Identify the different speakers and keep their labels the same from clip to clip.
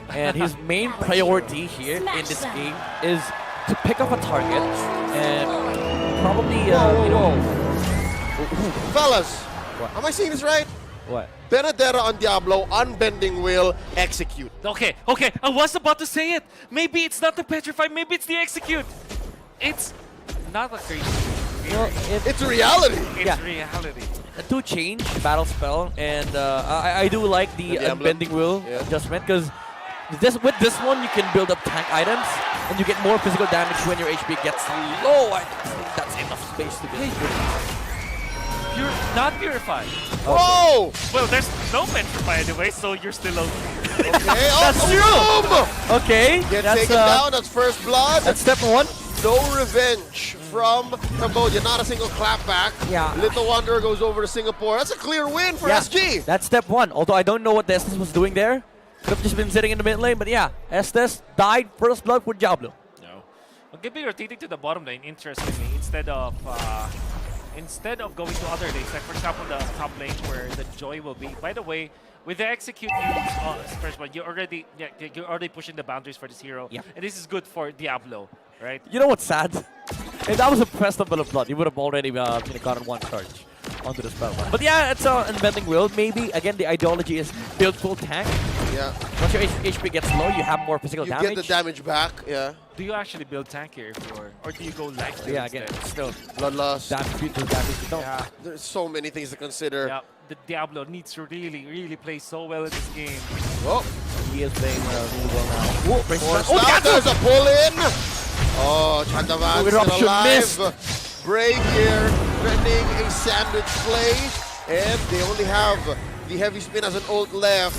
Speaker 1: And his main priority here in this game is to pick up a target and probably, you know...
Speaker 2: Fellas,
Speaker 1: What?
Speaker 2: am I seeing this right?
Speaker 1: What?
Speaker 2: Benedetta on Diablo, unbending will, execute.
Speaker 3: Okay, I was about to say it. Maybe it's not the petrify, maybe it's the execute. It's not a crazy.
Speaker 1: Well,
Speaker 2: It's reality.
Speaker 3: It's reality.
Speaker 1: a 2-change battle spell, and I do like the unbending will adjustment, because with this one you can build up tank items and you get more physical damage when your HP gets low. I think that's enough space to be
Speaker 3: Not purified.
Speaker 2: Whoa!
Speaker 3: Well, there's no petrify anyway, so you're still okay.
Speaker 2: Okay,
Speaker 1: That's true. Okay,
Speaker 2: Get
Speaker 1: that's
Speaker 2: taken down, that's first blood.
Speaker 1: that's step 1.
Speaker 2: No revenge from Cambodia, not a single clapback.
Speaker 1: Yeah.
Speaker 2: Little Wanderer goes over to Singapore. That's a clear win for
Speaker 1: Yeah,
Speaker 2: SG.
Speaker 1: that's step 1. Although I don't know what the Estes was doing there. Could have just been sitting in the mid lane, but yeah, Estes died first blood for Diablo.
Speaker 3: No. Well, Gibby rotating to the bottom lane, interestingly, instead of going to other lanes, like for example the top lane where the Joy will be. By the way, with the execute first one, you're already pushing the boundaries for this hero, and this is good for Diablo, right?
Speaker 1: You know what's sad? If that was a Festival of Blood, you would have already gotten 1 charge onto the spell. But yeah, it's an unbending will. Maybe, again, the ideology is build full tank.
Speaker 2: Yeah.
Speaker 1: Once your HP gets low, you have more physical
Speaker 2: You
Speaker 1: damage.
Speaker 2: get the damage back, yeah.
Speaker 3: Do you actually build tank here or do you go life steal
Speaker 1: Yeah, again,
Speaker 3: instead?
Speaker 1: still
Speaker 2: Bloodlust.
Speaker 1: damage you do, damage you don't.
Speaker 3: Yeah.
Speaker 2: There's so many things to consider.
Speaker 3: Yeah, the Diablo needs to really play so well in this game.
Speaker 2: Oh,
Speaker 1: He is playing really well now. Whoa, brace
Speaker 2: forced
Speaker 1: shot.
Speaker 2: out. There's a pull-in. Oh, Chandavan still
Speaker 1: Eruption
Speaker 2: alive. Brave here, threatening a sandwich play. And they only have the heavy spin as an ult left.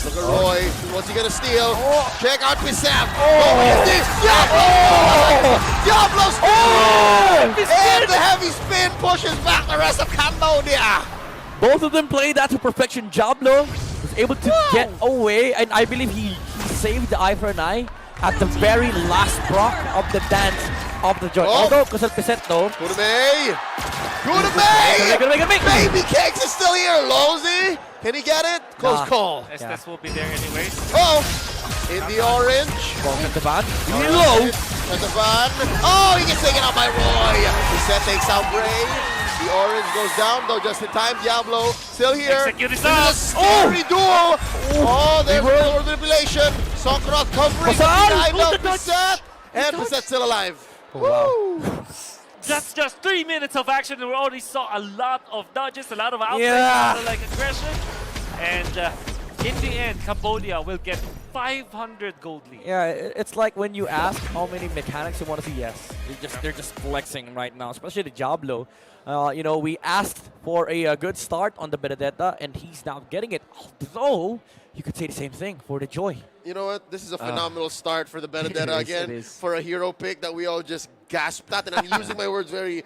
Speaker 2: Look at Roy. What's he gonna steal? Check out Pisaf. Oh, this Diablo! Diablo steals! And the heavy spin pushes back the rest of Cambodia.
Speaker 1: Both of them played that to perfection. Diablo was able to get away, and I believe he saved the eye for an eye at the very last proc of the dance of the joy. Although, Kusal Piset though.
Speaker 2: Gudamay! Gudamay!
Speaker 1: Make.
Speaker 2: Baby Cakes is still here. Lozy, can he get it? Close call.
Speaker 3: Estes will be there anyway.
Speaker 2: Oh! In the orange.
Speaker 1: At the van. Really low.
Speaker 2: Chandavan. Oh, he gets taken out by Roy. Piset takes out Brave. The orange goes down though just in time. Diablo still here.
Speaker 3: Execute is
Speaker 2: This is a
Speaker 3: up.
Speaker 2: scary duel. Oh, there's a manipulation. Sokrat covering behind up Piset. And Piset still alive.
Speaker 1: Wow.
Speaker 3: That's just 3 minutes of action, and we already saw a lot of dodges, a lot of outbreaks,
Speaker 1: Yeah.
Speaker 3: a lot of like aggression. And in the end, Cambodia will get 500 gold lead.
Speaker 1: Yeah, it's like when you ask how many mechanics you want to see. Yes, they're just flexing right now, especially the Diablo. You know, we asked for a good start on the Benedetta, and he's now getting it. Although you could say the same thing for the Joy.
Speaker 2: You know what? This is a phenomenal start for the Benedetta
Speaker 1: It
Speaker 2: again.
Speaker 1: is.
Speaker 2: For a hero pick that we all just gasped at, and I'm using my words very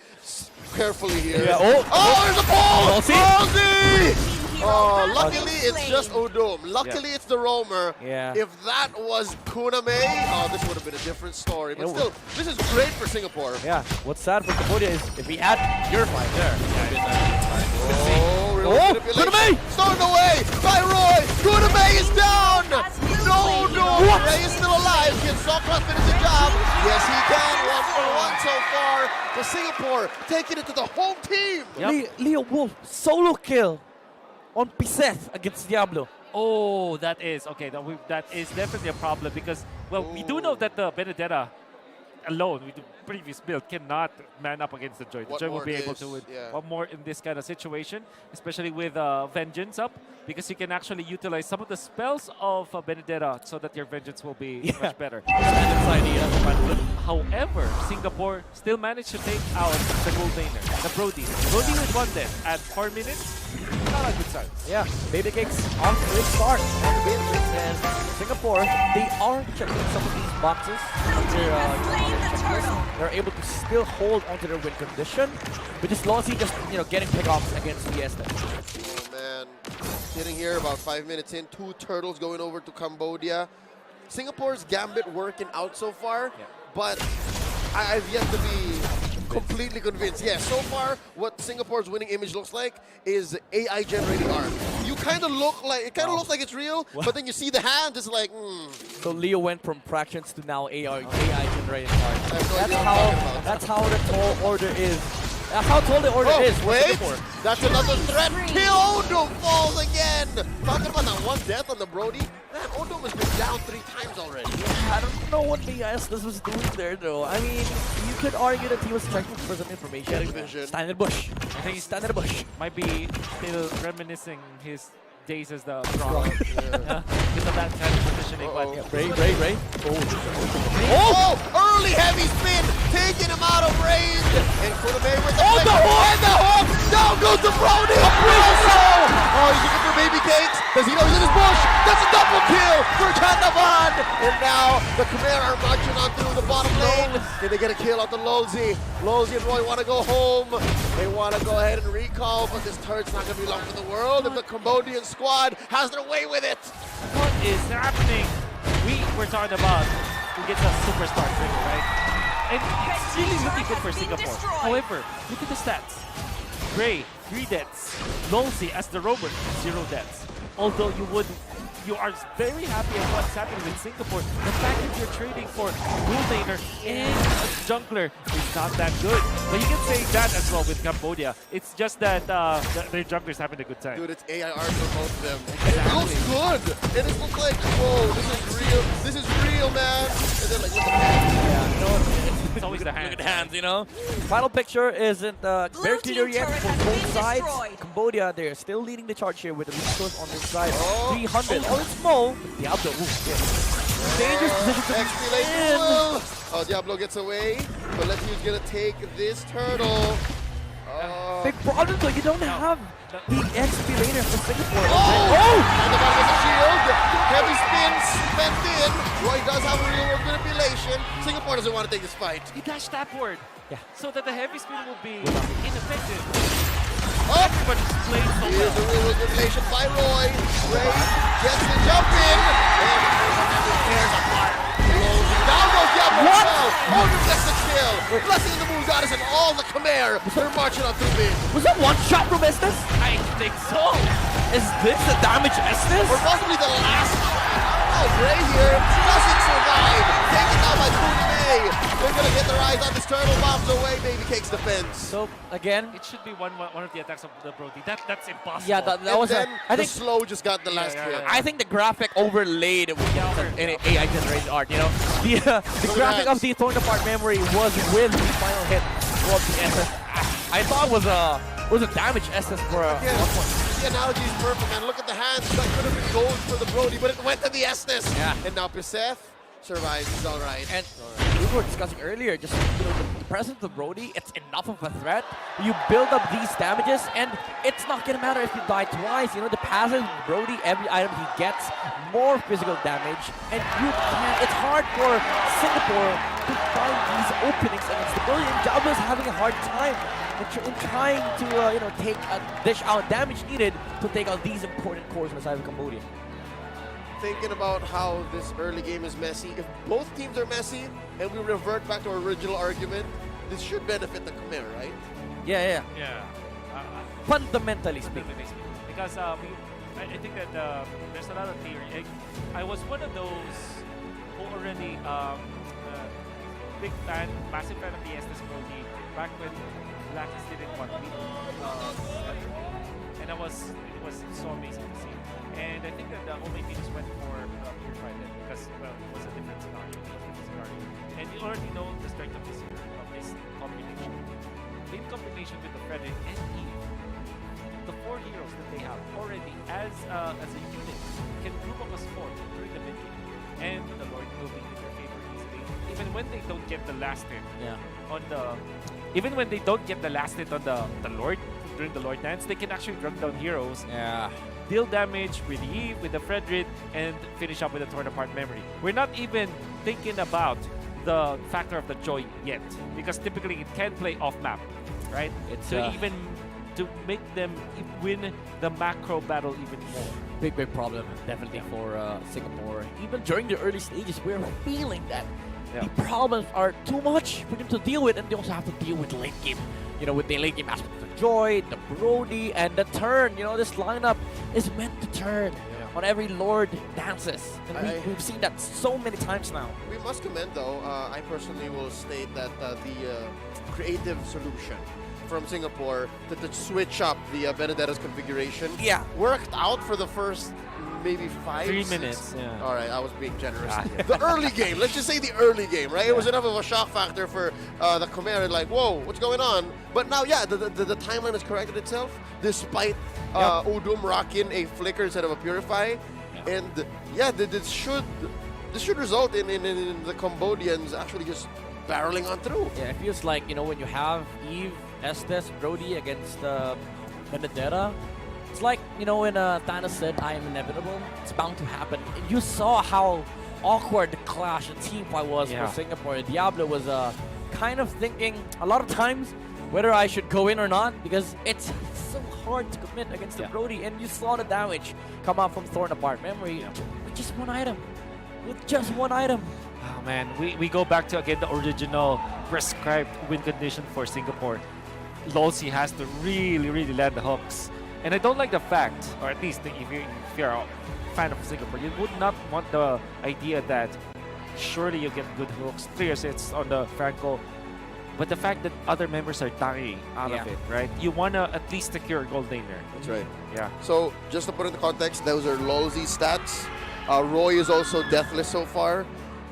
Speaker 2: carefully here.
Speaker 1: Yeah,
Speaker 2: there's a ball!
Speaker 1: Rosie!
Speaker 2: Rosie! Oh, luckily it's just Odom. Luckily it's the roamer.
Speaker 1: Yeah.
Speaker 2: If that was Kuname, oh, this would have been a different story. But
Speaker 1: It
Speaker 2: still, this is great for Singapore.
Speaker 1: Yeah, what's sad for Cambodia is if we had Purify there.
Speaker 2: Oh, real
Speaker 1: Oh,
Speaker 2: manipulation.
Speaker 1: Kuname!
Speaker 2: Stolen away by Roy. Kuname is down. No. Ray is still alive. Can Sokrat finish the job? Yes, he can. 1-for-1 so far for Singapore, taking it to the home team.
Speaker 1: Leo Wolf, solo kill on Piseth against Diablo.
Speaker 3: Oh, that is okay. That is definitely a problem because, well, we do know that the Benedetta alone with the previous build cannot man up against the Joy. The
Speaker 2: What
Speaker 3: Joy will
Speaker 2: more
Speaker 3: be
Speaker 2: it
Speaker 3: able
Speaker 2: is,
Speaker 3: to
Speaker 2: yeah.
Speaker 3: one more in this kind of situation, especially with Vengeance up, because you can actually utilize some of the spells of Benedetta so that your Vengeance will be much better. However, Singapore still managed to take out the gold laner, the Brody. Brody with 1 death at 4 minutes. Not a good sign.
Speaker 1: Yeah, Baby Cakes on a great start. And Singapore, they are checking some of these boxes. They're able to still hold onto their win condition, which is Lossy just getting pickoffs against Fiesta.
Speaker 2: Oh man, sitting here about 5 minutes in, 2 turtles going over to Cambodia. Singapore's gambit working out so far, but I've yet to be completely convinced. Yeah, so far what Singapore's winning image looks like is AI generating art. You kind of look like looks like it's real, but then you see the hand, it's like,
Speaker 1: So Leo went from fractions to now AI generated cards.
Speaker 2: I have no idea what I'm talking about.
Speaker 1: That's how the tall order is. That's how tall the order is.
Speaker 2: Wait,
Speaker 1: Singapore.
Speaker 2: that's another threat. Kill Odo falls again. Talking about that one death on the Brody. Man, Odo has been down 3 times already.
Speaker 1: I don't know what the this was doing there, though. I mean, you could argue that he was checking for some information.
Speaker 2: Getting vision.
Speaker 1: Stand in the bush.
Speaker 3: I think he's
Speaker 1: Stand in the bush.
Speaker 3: might be still reminiscing his days as the strong. Because of that kind of positioning. But
Speaker 2: Uh-oh.
Speaker 1: Ray.
Speaker 2: Oh! Early heavy spin, taking him out of range. And Kurame with the
Speaker 1: Oh, the hook!
Speaker 2: And the hook! Down goes the Brody! Oh, he's looking for baby cakes. Does he know he's in his bush? That's a double kill for Katavan! And now the Khmer are marching on through the bottom lane. Did they get a kill out the Lolzy? Lolzy and Roy want to go home. They want to go ahead and recall, but this turret's not going to be long for the world if the Cambodian squad has their way with it.
Speaker 3: what is happening? We were talking about who gets a superstar trigger, right? And it's really looking good for Singapore. However, look at the stats. Gray, 3 deaths. Lolzy as the rover, 0 deaths. Although you are very happy at what's happening with Singapore. The fact that you're trading for blue laner and a jungler is not that good. But you can say that as well with Cambodia. It's just that their jungler's having a good time.
Speaker 2: Dude, it's AIR for both of them. And it looks good. And it looks like, whoa, this is real. This is real, man. And then like, look at that.
Speaker 1: Yeah, you know,
Speaker 3: It's always the
Speaker 1: look
Speaker 3: hands.
Speaker 1: at the hands, you know. Final picture isn't very clear
Speaker 4: team
Speaker 1: yet
Speaker 4: turret
Speaker 1: for
Speaker 4: has
Speaker 1: both
Speaker 4: been
Speaker 1: sides.
Speaker 4: destroyed.
Speaker 1: Cambodia, they're still leading the charge here with the resource on this side.
Speaker 2: Oh.
Speaker 1: 300. Oh, it's small. Diablo. Ooh, yeah. Dangerous position to
Speaker 2: XP
Speaker 1: be
Speaker 2: lane
Speaker 1: in.
Speaker 2: duel. Oh, Diablo gets away. But let's see who's going to take this turtle. Oh.
Speaker 1: Big problem though, you don't have the XP laner for Singapore.
Speaker 2: Oh! On the bottom of the shield. Heavy spin spent in. Roy does have a real world manipulation. Singapore doesn't want to take this fight.
Speaker 3: You dash that word.
Speaker 1: Yeah.
Speaker 3: So that the heavy spin will be ineffective.
Speaker 2: Oh!
Speaker 3: Everybody's playing so
Speaker 2: Here's the
Speaker 3: well.
Speaker 2: real world manipulation by Roy. Ray gets the jump in. And there's a fire. Down goes Diablo.
Speaker 1: What?
Speaker 2: Oh, deflects the kill. Blessing in the Moon Goddess and all the Khmer. They're marching on through mid.
Speaker 1: Was that one shot from Estes?
Speaker 3: I think so.
Speaker 1: Is this the damage Estes?
Speaker 2: Or possibly the last shot. Oh, Gray here doesn't survive. Taken down by Kurame. They're going to get their eyes on this turtle. Bombs away. Baby Cake's defense.
Speaker 1: So again,
Speaker 3: It should be one of the attacks of the Brody. That's impossible.
Speaker 1: yeah, that
Speaker 2: And
Speaker 1: was
Speaker 2: then
Speaker 1: I
Speaker 2: the
Speaker 1: think
Speaker 2: slow just got the last
Speaker 3: yeah,
Speaker 2: hit.
Speaker 3: yeah.
Speaker 1: I think the graphic overlaid with an AI generated art. You know, the graphic
Speaker 2: that.
Speaker 1: of the torn apart memory was with the final hit of the SS. I thought it was a damage SS for a
Speaker 2: Yeah,
Speaker 1: 1 point.
Speaker 2: the analogy is perfect, man. Look at the hands. That could have been gold for the Brody, but it went to the Estes.
Speaker 1: Yeah.
Speaker 2: And now Piseth survives. He's all right.
Speaker 1: And we were discussing earlier, just the presence of the Brody, it's enough of a threat. You build up these damages, and it's not gonna matter if you die twice. You know, the passive Brody, every item he gets, more physical damage, and you can. It's hard for Singapore to find these openings against the Brody. And Diablo's having a hard time in trying to dish out damage needed to take out these important cores on the side of Cambodia.
Speaker 2: Thinking about how this early game is messy, if both teams are messy and we revert back to our original argument, this should benefit the Khmer, right?
Speaker 1: Yeah.
Speaker 3: Yeah.
Speaker 1: Fundamentally speaking.
Speaker 3: Because I think that there's a lot of theory. I was one of those who already big fan, massive fan of the Estes Brody back when Blackies didn't want me. And it was so amazing to see. And I think that the only teams went for Purified then because, well, it was a different scenario. And you already know the strength of this combination. In combination with the Frederick and Eve, the 4 heroes that they have already as a unit can group up as 4 during the mid game. And the Lord will be in their favor easily. Even when they don't get the last hit on the Lord during the Lord dance, they can actually run down heroes, deal damage with the Eve, with the Frederick, and finish up with the torn apart memory. We're not even thinking about the factor of the joy yet, because typically it can play off map, right?
Speaker 1: It's
Speaker 3: Even to make them win the macro battle even more.
Speaker 1: big problem, definitely for Singapore. Even during the early stages, we're feeling that the problems are too much for them to deal with, and they also have to deal with late game you know, with the late game aspect of the Joy, the Brody, and the turn. You know, this lineup is meant to turn on every Lord dances. And we've seen that so many times now.
Speaker 2: We must commend, though, I personally will state that the creative solution from Singapore to switch up the Benedetta's configuration worked out for the first maybe 5
Speaker 3: 3
Speaker 2: 6
Speaker 3: minutes, yeah.
Speaker 2: All right, I was being generous. The early game, let's just say the early game, right? It was enough of a shock factor for the Khmer, like, whoa, what's going on? But now, yeah, the timeline has corrected itself, despite Udum rocking a flicker instead of a purify. And yeah, this should result in the Cambodians actually just barreling on through.
Speaker 1: Yeah, it feels like, you know, when you have Eve, Estes, Brody against Benedetta, it's like, you know, when Thanos said, I am inevitable, it's bound to happen. And you saw how awkward the clash, the team fight was for Singapore. Diablo was kind of thinking a lot of times whether I should go in or not, because it's so hard to commit against the Brody. And you saw the damage come out from Thorn Apart Memory with just one item. With just one item.
Speaker 3: Oh man, we go back to again the original prescribed win condition for Singapore. Lossi has to really land the hooks. And I don't like the fact, or at least if you're a fan of Singapore, you would not want the idea that surely you get good hooks. Clears it's on the Franco. But the fact that other members are dying out of it, right? You want to at least secure a gold laner.
Speaker 2: That's right.
Speaker 3: Yeah.
Speaker 2: So, just to put into context, those are Lolzy stats. Roy is also deathless so far.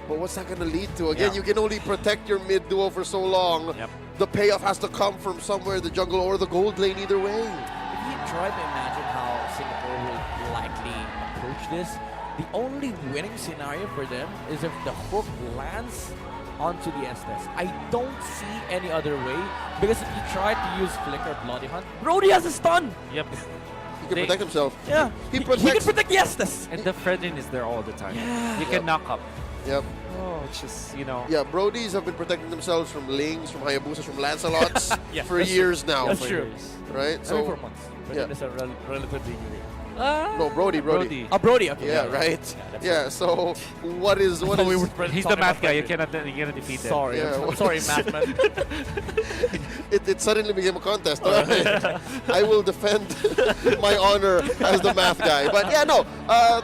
Speaker 2: But what's that going to lead to? Again, you can only protect your mid duo for so long. The payoff has to come from somewhere, the jungle or the gold lane, either way.
Speaker 1: If you try to imagine how Singapore will likely approach this, the only winning scenario for them is if the hook lands onto the Estes. I don't see any other way, because if you try to use Flicker Bloody Hunt, Brody has a stun!
Speaker 3: Yep.
Speaker 2: He can protect himself.
Speaker 1: Yeah, he can protect the Estes!
Speaker 3: And the Fredrin is there all the time.
Speaker 1: Yeah.
Speaker 3: You can knock up.
Speaker 2: Yep.
Speaker 3: Oh, it's just, you know.
Speaker 2: Yeah, Brodies have been protecting themselves from Lings, from Hayabusas, from Lancelots for years now.
Speaker 1: That's true.
Speaker 2: Right?
Speaker 1: So, 4 months. But it's a relatively new game.
Speaker 2: No, Brody.
Speaker 1: Oh, Brody. Okay.
Speaker 2: Yeah, right. Yeah, so what is
Speaker 3: he's the math guy. You cannot defeat him.
Speaker 1: Sorry, I'm sorry, math man.
Speaker 2: it suddenly became a contest. All right. I will defend my honor as the math guy. But yeah, no.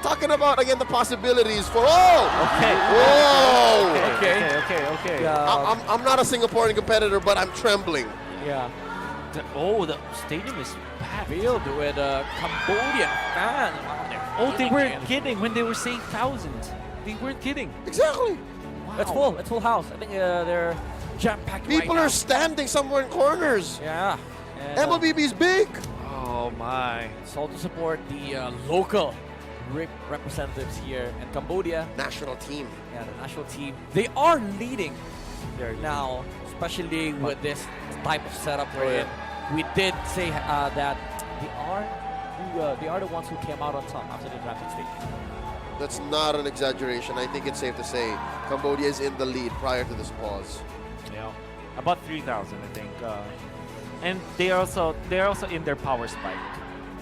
Speaker 2: Talking about again the possibilities for
Speaker 3: Okay.
Speaker 2: Whoa.
Speaker 3: Okay.
Speaker 2: I'm not a Singaporean competitor, but I'm trembling.
Speaker 1: Yeah.
Speaker 3: The stadium is packed.
Speaker 1: Filled with Cambodian fans.
Speaker 3: Oh, they weren't kidding when they were saying thousands. They weren't kidding.
Speaker 2: Exactly.
Speaker 1: Wow. It's full. It's full house. I think they're jam-packed
Speaker 2: People
Speaker 1: right
Speaker 2: are standing somewhere in corners.
Speaker 1: Yeah. And,
Speaker 2: MLBB's big.
Speaker 3: Oh my.
Speaker 1: It's all to support the local representatives here in Cambodia.
Speaker 2: National team.
Speaker 1: Yeah, the national team. They are leading now, especially with this type of setup we're in. We did say that they are the ones who came out on top after the drafting stage.
Speaker 2: That's not an exaggeration. I think it's safe to say Cambodia is in the lead prior to this pause.
Speaker 3: Yeah, about 3,000, I think. And they're also in their power spike.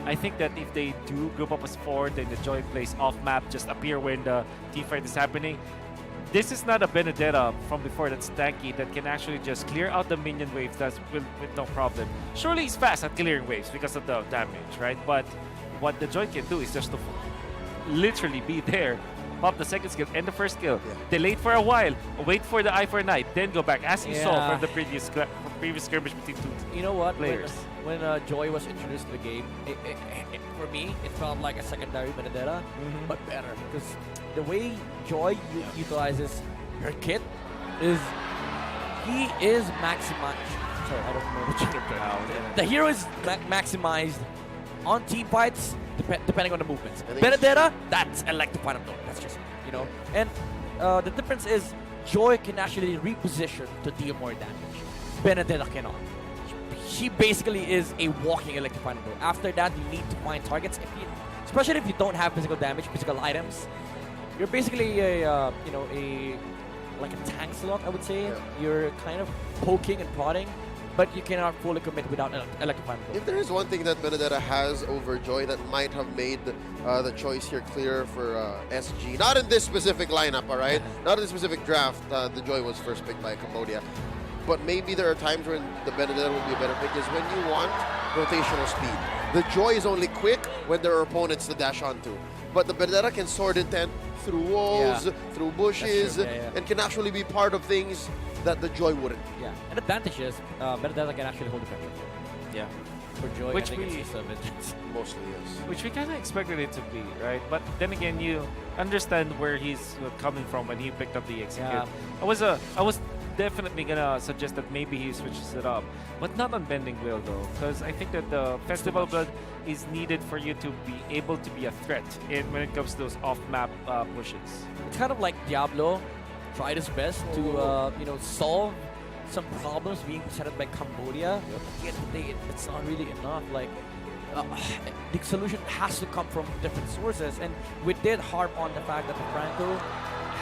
Speaker 3: I think that if they do group up as 4, then the Joy plays off map, just appear when the team fight is happening. This is not a Benedetta from before that's tanky that can actually just clear out the minion waves with no problem. Surely he's fast at clearing waves because of the damage, right? But what the Joy can do is just to literally be there, pop the second skill and the first skill, delay for a while, wait for the Eye for Night, then go back, as you saw from the previous skirmish between two
Speaker 1: You know what?
Speaker 3: players.
Speaker 1: When Joy was introduced to the game, for me, it felt like a secondary Benedetta, but better. Because the way Joy utilizes her kit is, he is maximized. Sorry, I don't know what you're doing. The hero is maximized on team fights, depending on the movements. Benedetta, that's electrified on That's just, you know. And the difference is Joy can actually reposition to deal more damage. Benedetta cannot. She basically is a walking electrified door. After that, you need to find targets. Especially if you don't have physical damage, physical items, you're basically a like a tank slot, I would say. Yeah. You're kind of poking and prodding, but you cannot fully commit without electrifying.
Speaker 2: If there is one thing that Benedetta has over Joy that might have made the choice here clear for SG, not in this specific lineup, all right? Not in this specific draft, the Joy was first picked by Cambodia. but maybe there are times when the Benedetta will be a better pick is when you want rotational speed. The Joy is only quick when there are opponents to dash onto. But the Benedetta can sword intent through walls, through bushes, and can actually be part of things that the Joy wouldn't.
Speaker 1: Yeah, and the advantage is Benedetta can actually hold the pressure.
Speaker 3: Yeah.
Speaker 1: For Joy,
Speaker 3: Which
Speaker 1: I think
Speaker 3: we-
Speaker 1: it's just vengeance.
Speaker 2: Mostly, yes.
Speaker 3: Which we kind of expected it to be, right? But then again, you understand where he's coming from when he picked up the execute.
Speaker 1: Yeah.
Speaker 3: I was definitely gonna suggest that maybe he switches it up, but not on Bending Will though, because I think that the Festival Blood is needed for you to be able to be a threat when it comes to those off-map pushes.
Speaker 1: It's kind of like Diablo tried his best to solve some problems being presented by Cambodia. Yet it's not really enough. Like the solution has to come from different sources, and we did harp on the fact that the Franco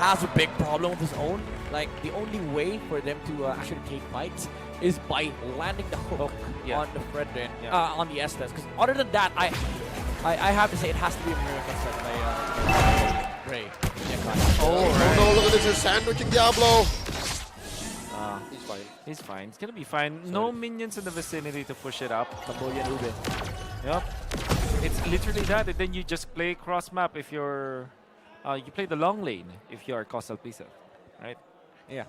Speaker 1: has a big problem of his own. Like the only way for them to actually take fights is by landing the hook on the Fredrin, on the Estes. Because other than that, I have to say it has to be a miracle set by Ray.
Speaker 2: Oh no, look at this, he's sandwiching Diablo. He's fine.
Speaker 3: He's fine. It's gonna be fine. No minions in the vicinity to push it up.
Speaker 1: Cambodia Ube.
Speaker 3: Yep. It's literally that, and then you just play cross map if you're. You play the long lane if you are Coastal Pisa, right?
Speaker 1: Yeah.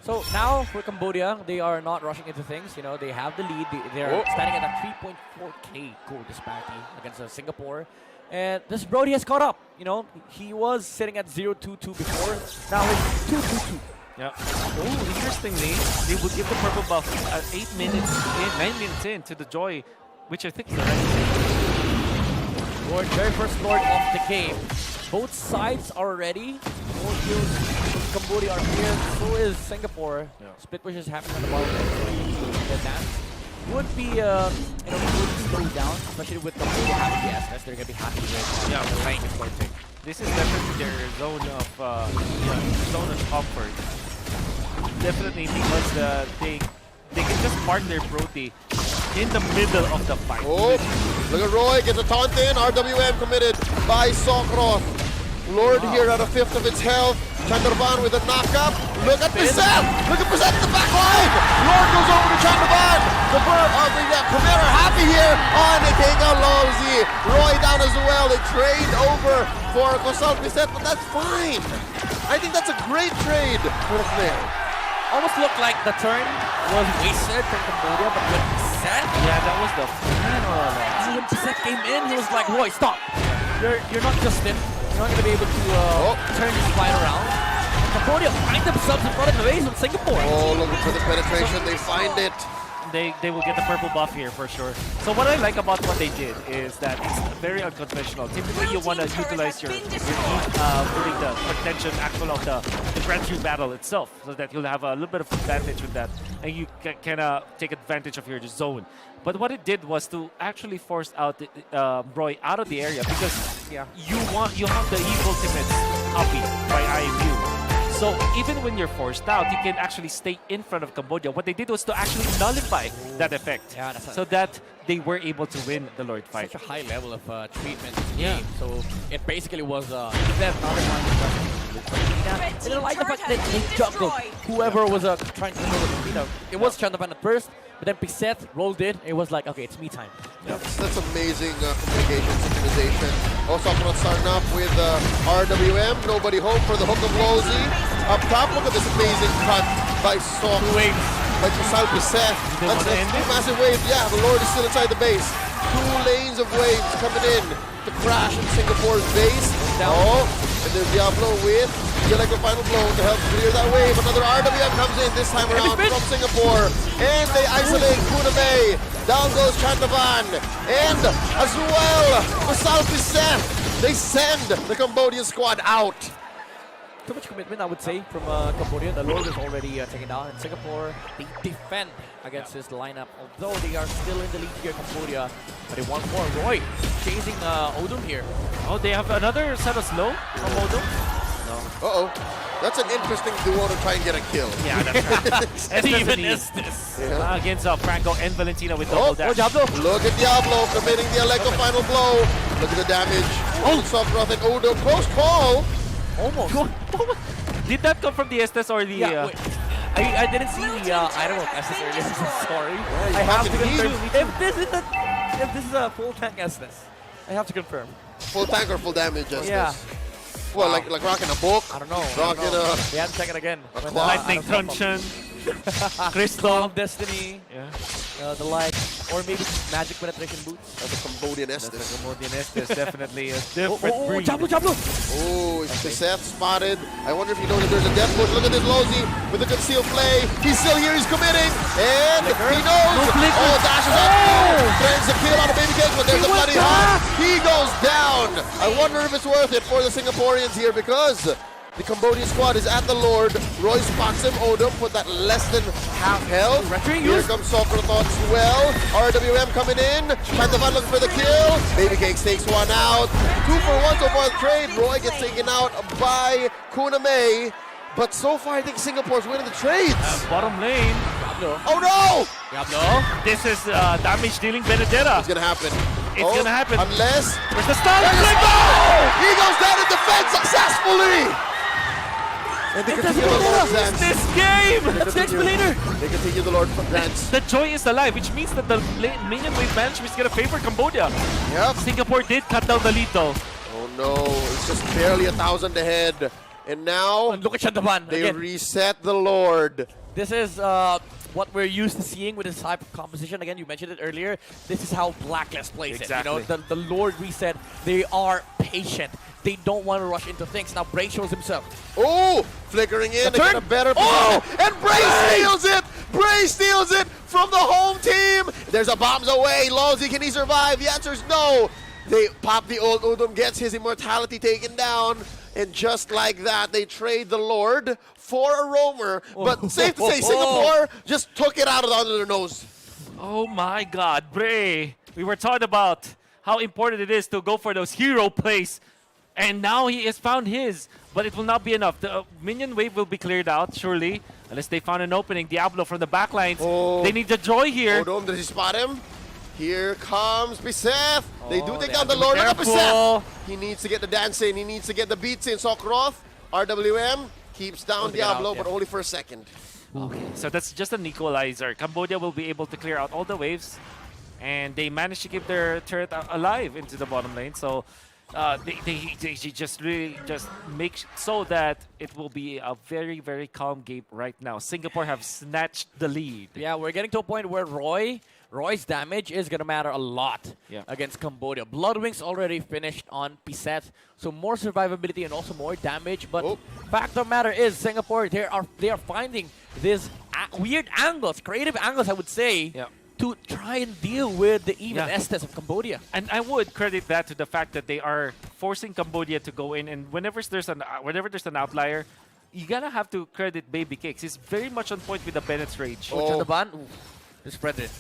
Speaker 1: So now for Cambodia, they are not rushing into things. You know, they have the lead. They're standing at a 3.4k goal disparity against Singapore. And this Brody has caught up. You know, he was sitting at 0-2-2 before. Now he's 2-2-2.
Speaker 3: Yeah. Oh, interestingly, they would give the purple buff at 9 minutes in to the Joy, which I think is the right
Speaker 1: Lord, very first Lord of the game. Both sides are ready. More kills from Cambodia are here. So is Singapore. Split push is happening on the bottom. The dance would be, would slow down, especially with Cambodia having the SS. They're gonna be happy with the lane is going to take.
Speaker 3: This is definitely their zone of comfort. Definitely because they can just park their Brody in the middle of the fight.
Speaker 2: Oh, look at Roy, gets a taunt in. RWM committed by Sokroth. Lord here at a fifth of its health. Chandravan with a knockup. Look at Pizet! Look at Pizet in the back line! Lord goes over to Chandravan. The bird of the Premier are happy here. Oh, and they take out Lowsy. Roy down as well. They trade over for Coastal Pizet, but that's fine. I think that's a great trade for the player.
Speaker 1: Almost looked like the turn was wasted from Cambodia, but when Pizet,
Speaker 3: that was the final.
Speaker 1: when Pizet came in, he was like, Roy, stop. You're not just in. You're not going to be able to turn this fight around. Cambodia find themselves in front of the base with Singapore.
Speaker 2: Oh, looking for the penetration. They find it.
Speaker 3: They will get the purple buff here for sure. So what I like about what they did is that it's very unconventional. Typically, you want to utilize your during the contention actual of the Grand Prix battle itself, so that you'll have a little bit of advantage with that, and you can take advantage of your zone. But what it did was to actually force out Roy out of the area because you have the evil ultimate Uppy by IMU. So even when you're forced out, you can actually stay in front of Cambodia. What they did was to actually nullify that effect, so that they were able to win the Lord fight.
Speaker 1: Such a high level of treatment in the game. So it basically was I didn't like the fact that they juggled whoever was trying to control the It was Chandravan at first, but then Pizet rolled it. It was like, okay, it's me time.
Speaker 2: That's amazing communication, synchronization. Also, Sokroth starting up with RWM. Nobody home for the hook of Lozy. Up top, look at this amazing cut by Sokroth. By Coastal Pizet. That's two massive waves. Yeah, the Lord is still inside the base. 2 lanes of waves coming in to crash in Singapore's base. Oh, and there's Diablo with the electro final blow to help clear that wave. Another RWM comes in this time around from Singapore. And they isolate Kuna Bay. Down goes Chandravan. And as well, Coastal Pizet. They send the Cambodian squad out.
Speaker 1: Too much commitment, I would say, from Cambodia. The Lord is already taken down. In Singapore, they defend against this lineup. Although they are still in the lead here, Cambodia. But they want more. Roy chasing Odum here.
Speaker 3: Oh, they have another set of slow from Odum? No.
Speaker 2: Uh-oh. That's an interesting duo to try and get a kill.
Speaker 3: Yeah, that's right.
Speaker 1: Even is this?
Speaker 3: Against Franco and Valentina with double dash.
Speaker 2: Look at Diablo committing the electro final blow. Look at the damage. Sokroth and Odum. Close call.
Speaker 1: Almost.
Speaker 3: Did that come from the Estes or the...
Speaker 1: I didn't see the item of Estes earlier. So sorry.
Speaker 2: you
Speaker 1: I have to
Speaker 2: fucking need
Speaker 1: confirm.
Speaker 2: to.
Speaker 1: If this is a full tank Estes, I have to confirm.
Speaker 2: Full tank or full damage, Estes?
Speaker 1: Yeah.
Speaker 2: Well, like rocking a book.
Speaker 1: I don't know.
Speaker 2: Rocking a.
Speaker 1: We have to check it again.
Speaker 2: A
Speaker 1: When,
Speaker 2: claw.
Speaker 3: Lightning
Speaker 1: I don't know.
Speaker 3: Truncheon.
Speaker 1: Claw
Speaker 3: Crystal.
Speaker 1: of Destiny,
Speaker 3: Yeah.
Speaker 1: the like, or maybe Magic Penetration Boots.
Speaker 2: That's a Cambodian
Speaker 3: That's
Speaker 2: Estes.
Speaker 3: the Cambodian Estes, definitely a
Speaker 1: Oh,
Speaker 3: different breed.
Speaker 1: Jablo, Jablo!
Speaker 2: Oh, it's Seth spotted. I wonder if he knows that there's a death push. Look at this Lozy with a concealed play. He's still here. He's committing. And he knows. Oh, dashes up. Threatens the kill on a baby cake, but there's a bloody heart. He goes down. I wonder if it's worth it for the Singaporeans here because the Cambodian squad is at the Lord. Roy spots him. Odom put that less than half health. Here comes Soccer Thoughts as well. RWM coming in. Shantavan looking for the kill. Baby Cakes takes one out. 2 for 1 so far the trade. Roy gets taken out by Kuna May. But so far I think Singapore's winning the trades.
Speaker 3: Bottom lane.
Speaker 2: Oh no!
Speaker 3: This is damage dealing Benedetta.
Speaker 2: It's gonna happen.
Speaker 3: It's gonna happen.
Speaker 2: Unless.
Speaker 3: Where's the stun?
Speaker 2: He goes down in defense successfully! And they continue the Lord's dance.
Speaker 3: This game!
Speaker 1: That's the Explainer!
Speaker 2: They continue the Lord's dance.
Speaker 3: The joy is alive, which means that the minion wave management is gonna favor Cambodia.
Speaker 2: Yep.
Speaker 3: Singapore did cut down the lead though.
Speaker 2: Oh no, it's just barely 1,000 ahead. And now
Speaker 1: And look at Shantavan
Speaker 2: they
Speaker 1: again.
Speaker 2: reset the Lord.
Speaker 1: This is what we're used to seeing with this type of composition. Again, you mentioned it earlier. This is how Blacklist plays
Speaker 3: Exactly.
Speaker 1: it. You know, the Lord reset. They are patient. They don't want to rush into things. Now Bray shows himself.
Speaker 2: Oh, flickering in
Speaker 1: The
Speaker 2: to get
Speaker 1: turn.
Speaker 2: a better
Speaker 1: Oh!
Speaker 2: position. And Bray steals it! Bray steals it from the home team! There's a bombs away. Lozy, can he survive? The answer is no. They pop the old Udom, gets his immortality taken down. And just like that, they trade the Lord for a roamer. But safe to say, Singapore just took it out of under their nose.
Speaker 3: Oh my god, Bray! We were taught about how important it is to go for those hero plays. And now he has found his. But it will not be enough. The minion wave will be cleared out, surely. Unless they found an opening. Diablo from the backlines.
Speaker 2: Oh.
Speaker 3: They need the joy here.
Speaker 2: Udom, does he spot him? Here comes Piseth. They do
Speaker 1: Oh,
Speaker 2: take
Speaker 1: they
Speaker 2: down
Speaker 1: have
Speaker 2: the
Speaker 1: to be
Speaker 2: Lord. Look at
Speaker 1: careful.
Speaker 2: Piseth. He needs to get the dance in. He needs to get the beats in. Sokroth, RWM, keeps down
Speaker 1: to get
Speaker 2: Diablo,
Speaker 1: out, yeah.
Speaker 2: but only for a second.
Speaker 3: Okay, so that's just an equalizer. Cambodia will be able to clear out all the waves. And they managed to keep their turret alive into the bottom lane. So they just really just make so that it will be a very, very calm game right now. Singapore have snatched the lead.
Speaker 1: Yeah, we're getting to a point where Roy's damage is going to matter a lot against Cambodia. Bloodwings already finished on Piset, so more survivability and also more damage. But fact of the matter is, Singapore, they are finding these weird angles, creative angles, I would say, to try and deal with the even Estes of Cambodia.
Speaker 3: And I would credit that to the fact that they are forcing Cambodia to go in, and whenever there's an outlier, you gotta have to credit Baby Cakes. He's very much on point with the Bennett's rage.
Speaker 2: Oh.
Speaker 1: Chandaban, just spread it.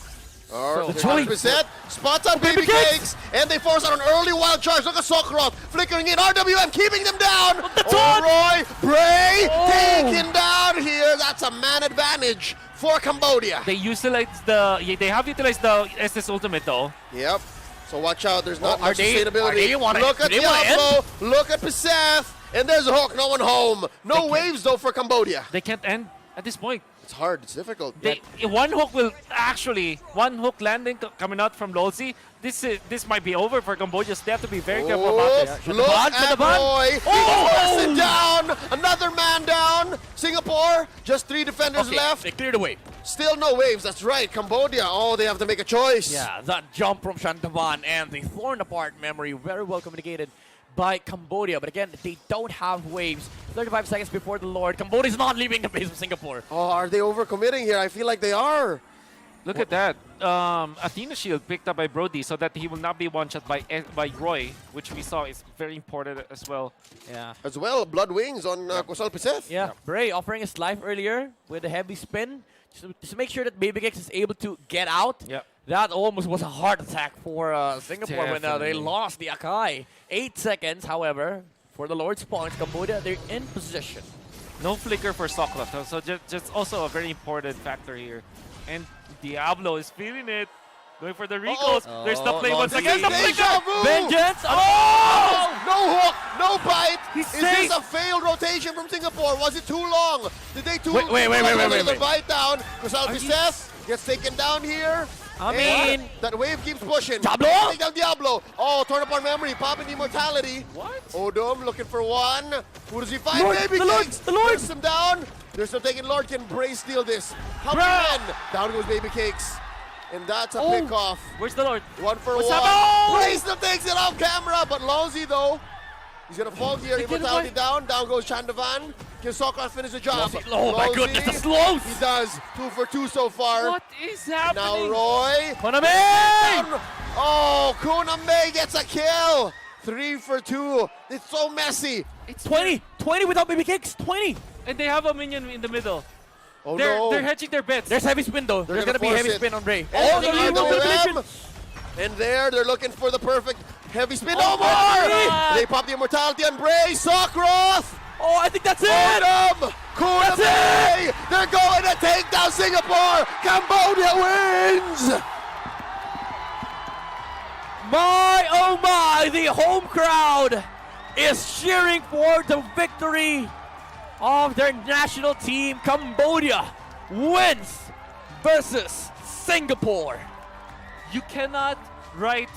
Speaker 2: Alright,
Speaker 1: The
Speaker 2: so Piseth spots out Baby Cakes, and they force out an early wild charge. Look at Sokroth flickering in. RWM keeping them down. Roy, Bray taken down here. That's a man advantage for Cambodia.
Speaker 3: They they have utilized the Estes ultimate though.
Speaker 2: Yep. So watch out. There's not
Speaker 1: Are
Speaker 2: much
Speaker 1: they-
Speaker 2: sustainability.
Speaker 1: are they wanna-
Speaker 2: Look at
Speaker 1: do they wanna
Speaker 2: Diablo. Look at Piseth. And there's a hook. No one home. No waves though for Cambodia.
Speaker 3: They can't end at this point.
Speaker 2: It's hard. It's difficult.
Speaker 3: One hook landing coming out from Lolzy. This might be over for Cambodia. So they have to be very careful about this.
Speaker 2: Look at Roy. He was it down. Another man down. Singapore, just 3 defenders left.
Speaker 1: They cleared away.
Speaker 2: Still no waves. That's right. Cambodia. Oh, they have to make a choice.
Speaker 1: Yeah, that jump from Shantavan and the torn apart memory, very well communicated by Cambodia. But again, they don't have waves. 35 seconds before the Lord. Cambodia's not leaving the base of Singapore.
Speaker 2: Oh, are they overcommitting here? I feel like they are.
Speaker 3: Look at that. Athena Shield picked up by Brody so that he will not be one-shot by Roy, which we saw is very important as well.
Speaker 1: Yeah.
Speaker 2: As well, blood wings on Kosal Piseth.
Speaker 1: Yeah, Bray offering his life earlier with a heavy spin just to make sure that Baby Cakes is able to get out.
Speaker 3: Yeah.
Speaker 1: That almost was a heart attack for Singapore when they
Speaker 3: Definitely.
Speaker 1: lost the Akai. 8 seconds, however, for the Lord's points. Cambodia, they're in position.
Speaker 3: No flicker for Sokrat, so just also a very important factor here. And Diablo is feeling it. Going for the recalls. There's the play once
Speaker 2: This
Speaker 3: again.
Speaker 2: is
Speaker 3: The
Speaker 2: deja
Speaker 3: flicker.
Speaker 2: vu!
Speaker 1: Vengeance!
Speaker 2: Oh! No hook, no bite.
Speaker 3: He's
Speaker 2: Is
Speaker 3: safe.
Speaker 2: this a failed rotation from Singapore? Was it too long? Did they too
Speaker 1: Wait.
Speaker 2: Another bite down. Rizal Pises gets taken down here.
Speaker 1: I
Speaker 2: And
Speaker 1: mean-
Speaker 2: that wave keeps pushing.
Speaker 1: Diablo!
Speaker 2: Take down Diablo. Oh, torn apart memory, popping immortality.
Speaker 3: What?
Speaker 2: Odom looking for one. Who does he find?
Speaker 1: Lord,
Speaker 2: Baby
Speaker 1: the Lord,
Speaker 2: Kings.
Speaker 1: the Lord.
Speaker 2: Puts him down. They're still taking Lord. Can Bray steal this? How
Speaker 3: Bro.
Speaker 2: many men? Down goes Baby Cakes. And that's a pick off.
Speaker 3: Where's the Lord?
Speaker 2: One for
Speaker 3: What's
Speaker 2: one.
Speaker 3: up?
Speaker 2: Bray still takes it off camera, but Lousy though. He's gonna fall here.
Speaker 3: They get
Speaker 2: Immortality
Speaker 3: away.
Speaker 2: down. Down goes Chandavan. Can Sokrat finish the job?
Speaker 1: Oh my
Speaker 2: Lousy,
Speaker 1: goodness, the slows!
Speaker 2: He does. 2 for 2 so far.
Speaker 3: What is happening?
Speaker 2: Now Roy.
Speaker 1: Konami!
Speaker 2: Down. Oh, Kuname gets a kill. 3 for 2. It's so messy.
Speaker 3: It's
Speaker 1: 20 without baby kicks. 20.
Speaker 3: And they have a minion in the middle.
Speaker 2: Oh
Speaker 3: they're
Speaker 2: no.
Speaker 3: hedging their bets.
Speaker 1: There's heavy spin though.
Speaker 2: They're
Speaker 1: There's
Speaker 2: gonna
Speaker 1: gonna be
Speaker 2: force
Speaker 1: heavy
Speaker 2: it.
Speaker 1: spin on Bray.
Speaker 2: Oh,
Speaker 1: the
Speaker 2: the
Speaker 1: removal
Speaker 2: RWM.
Speaker 1: manipulation.
Speaker 2: And there, they're looking for the perfect heavy spin.
Speaker 3: Oh
Speaker 2: No
Speaker 3: my
Speaker 2: more!
Speaker 3: God.
Speaker 2: They pop the immortality on Bray. Sokroth!
Speaker 1: Oh, I think that's it.
Speaker 2: Odom!
Speaker 1: That's
Speaker 2: Kuname! They're going to take down Singapore! Cambodia wins!
Speaker 1: My, oh my, the home crowd is cheering for the victory of their national team. Cambodia wins versus Singapore.
Speaker 3: You cannot write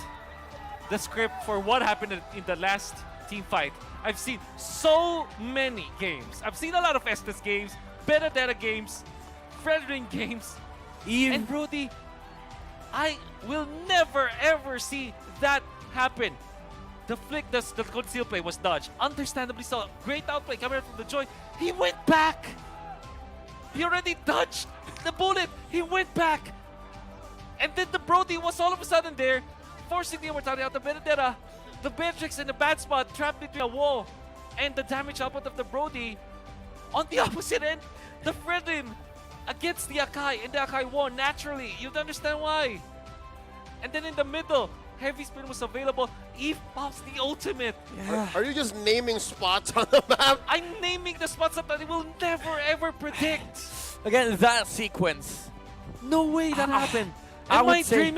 Speaker 3: the script for what happened in the last team fight. I've seen so many games. I've seen a lot of Estes games, Benedetta games, Fredrin games, and Brody, I will never ever see that happen. The flick, the conceal play was dodged. Understandably so. Great outplay coming from the Joy. He went back. He already dodged the bullet. He went back. And then the Brody was all of a sudden there, forcing the immortality out. The Benedetta, the Beatrix in a bad spot, trapped between a wall, and the damage output of the Brody. On the opposite end, the Fredrin against the Akai, and the Akai won naturally. You'd understand why. And then in the middle, heavy spin was available. Eve pops the ultimate.
Speaker 2: Are you just naming spots on the map?
Speaker 3: I'm naming the spots that I will never ever predict.
Speaker 1: Again, that sequence.
Speaker 3: No way that happened.
Speaker 1: I
Speaker 3: Am
Speaker 1: would
Speaker 3: I
Speaker 1: say-
Speaker 3: dreaming?